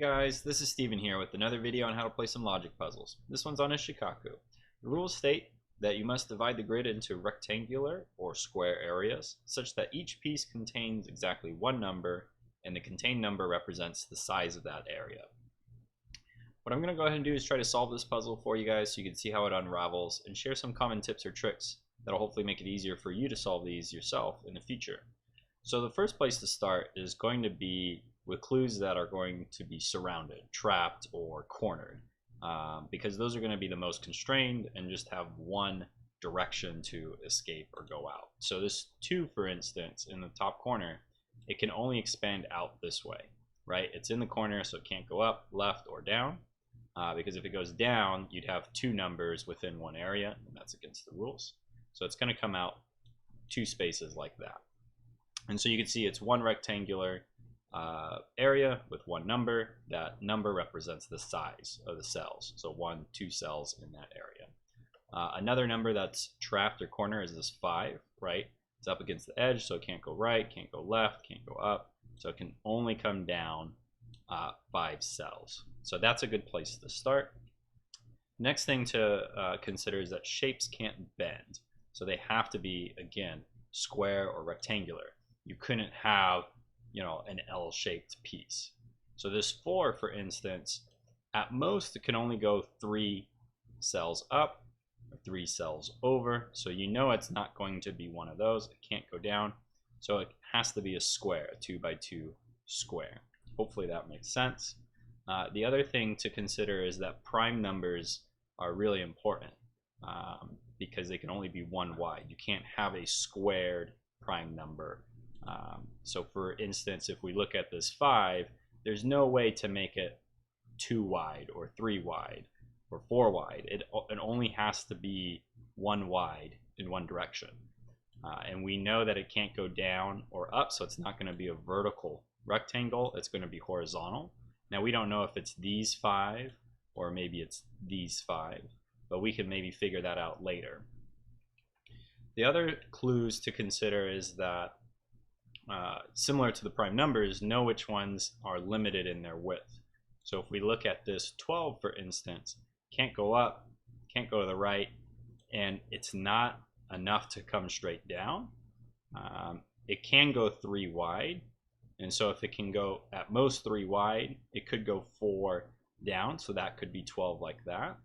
guys, this is Steven here with another video on how to play some logic puzzles. This one's on a Shikaku. The rules state that you must divide the grid into rectangular or square areas such that each piece contains exactly one number and the contained number represents the size of that area. What I'm going to go ahead and do is try to solve this puzzle for you guys so you can see how it unravels and share some common tips or tricks that'll hopefully make it easier for you to solve these yourself in the future. So the first place to start is going to be with clues that are going to be surrounded, trapped, or cornered, because those are going to be the most constrained and just have one direction to escape or go out. So this 2, for instance, in the top corner, it can only expand out this way, right? It's in the corner, so it can't go up, left, or down, because if it goes down, you'd have 2 numbers within one area, and that's against the rules. So it's going to come out 2 spaces like that. And so you can see it's one rectangular area with one number. That number represents the size of the cells, so 1, 2 cells in that area. Another number that's trapped or corner is this 5, right? It's up against the edge, so it can't go right, can't go left, can't go up, so it can only come down 5 cells. So that's a good place to start. Next thing to consider is that shapes can't bend, so they have to be, again, square or rectangular. You couldn't have, an L-shaped piece. So this 4, for instance, at most it can only go 3 cells up or 3 cells over. So it's not going to be one of those. It can't go down. So it has to be a square, a 2 by 2 square. Hopefully that makes sense. The other thing to consider is that prime numbers are really important because they can only be 1 wide. You can't have a squared prime number. So for instance, if we look at this 5, there's no way to make it 2 wide or 3 wide or 4 wide. It only has to be 1 wide in one direction. And we know that it can't go down or up, so it's not going to be a vertical rectangle. It's going to be horizontal. Now we don't know if it's these 5 or maybe it's these 5, but we can maybe figure that out later. The other clues to consider is that similar to the prime numbers, know which ones are limited in their width. So if we look at this 12, for instance, can't go up, can't go to the right, and it's not enough to come straight down. It can go 3 wide, and so if it can go at most 3 wide, it could go 4 down, so that could be 12 like that.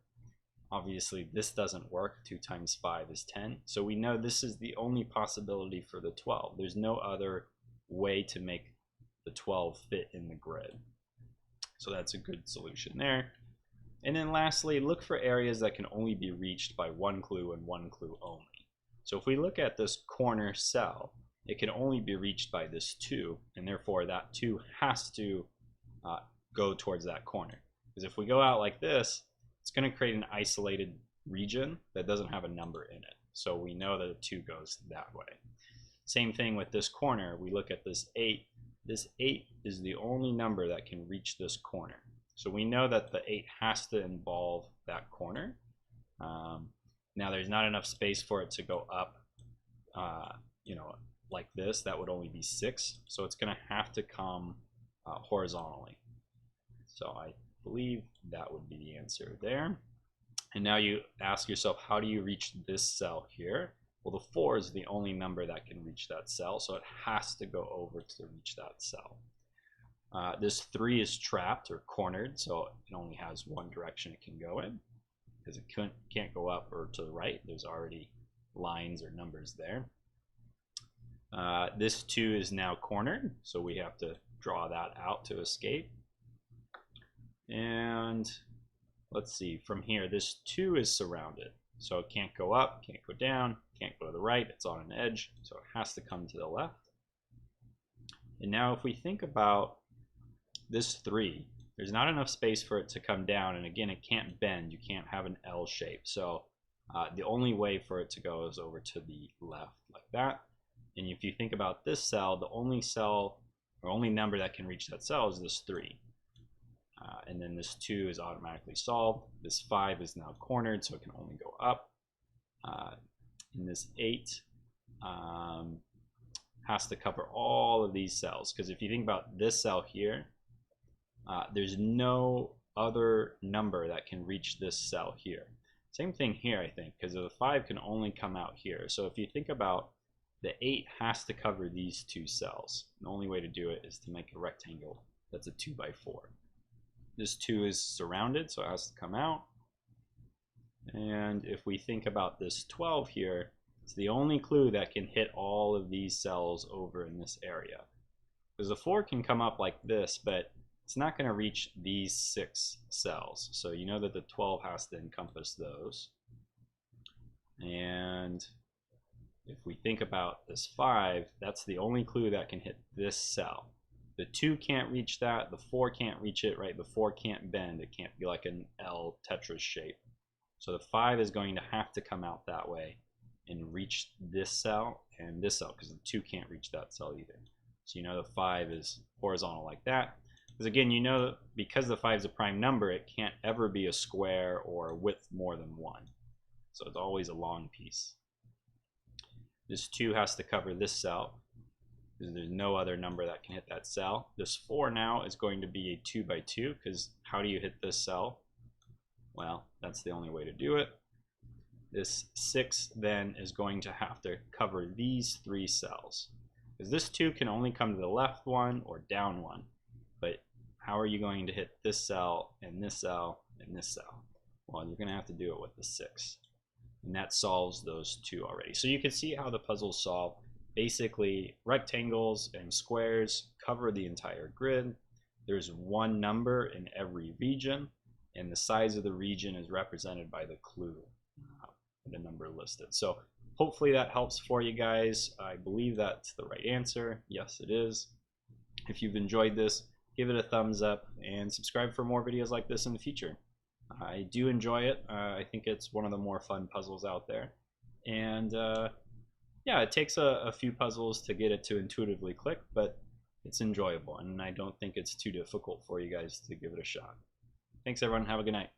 Obviously this doesn't work. 2 times 5 is 10, so we know this is the only possibility for the 12. There's no other way to make the 12 fit in the grid, so that's a good solution there. And then lastly, look for areas that can only be reached by 1 clue and 1 clue only. So if we look at this corner cell, it can only be reached by this 2, and therefore that 2 has to go towards that corner, because if we go out like this, it's going to create an isolated region that doesn't have a number in it. So we know that a 2 goes that way. Same thing with this corner. We look at this 8. This 8 is the only number that can reach this corner. So we know that the 8 has to involve that corner. Now there's not enough space for it to go up, like this. That would only be 6. So it's going to have to come horizontally. So I believe that would be the answer there. And now you ask yourself, how do you reach this cell here? Well, the 4 is the only number that can reach that cell, so it has to go over to reach that cell. This 3 is trapped or cornered, so it only has one direction it can go in, because it can't go up or to the right. There's already lines or numbers there. This 2 is now cornered, so we have to draw that out to escape. And let's see, from here, this 2 is surrounded, so it can't go up, can't go down, can't go to the right. It's on an edge, so it has to come to the left. And now if we think about this 3, there's not enough space for it to come down, and again, it can't bend. You can't have an L shape, so the only way for it to go is over to the left like that. And if you think about this cell, the only cell or only number that can reach that cell is this 3. And then this 2 is automatically solved. This 5 is now cornered, so it can only go up. And this 8 has to cover all of these cells, because if you think about this cell here, there's no other number that can reach this cell here. Same thing here, I think, because the 5 can only come out here. So if you think about the 8 has to cover these two cells. The only way to do it is to make a rectangle that's a 2 by 4. This 2 is surrounded, so it has to come out. And if we think about this 12 here, it's the only clue that can hit all of these cells over in this area. Because the 4 can come up like this, but it's not going to reach these 6 cells. So you know that the 12 has to encompass those. And if we think about this 5, that's the only clue that can hit this cell. The 2 can't reach that, the 4 can't reach it, right? The 4 can't bend, it can't be like an L Tetris shape. So the 5 is going to have to come out that way and reach this cell and this cell, because the 2 can't reach that cell either. So you know the 5 is horizontal like that. Because again, you know, because the 5 is a prime number, it can't ever be a square or a width more than 1. So it's always a long piece. This 2 has to cover this cell, because there's no other number that can hit that cell. This 4 now is going to be a 2 by 2, because how do you hit this cell? Well, that's the only way to do it. This 6 then is going to have to cover these 3 cells, because this 2 can only come to the left one or down one. But how are you going to hit this cell and this cell and this cell? Well, you're going to have to do it with the 6. And that solves those 2 already. So you can see how the puzzles solve. Basically, rectangles and squares cover the entire grid. There's one number in every region, and the size of the region is represented by the clue, the number listed. So hopefully that helps for you guys. I believe that's the right answer. Yes, it is. If you've enjoyed this, give it a thumbs up and subscribe for more videos like this in the future. I do enjoy it. I think it's one of the more fun puzzles out there. And yeah, it takes a few puzzles to get it to intuitively click, but it's enjoyable, and I don't think it's too difficult for you guys to give it a shot. Thanks everyone, have a good night.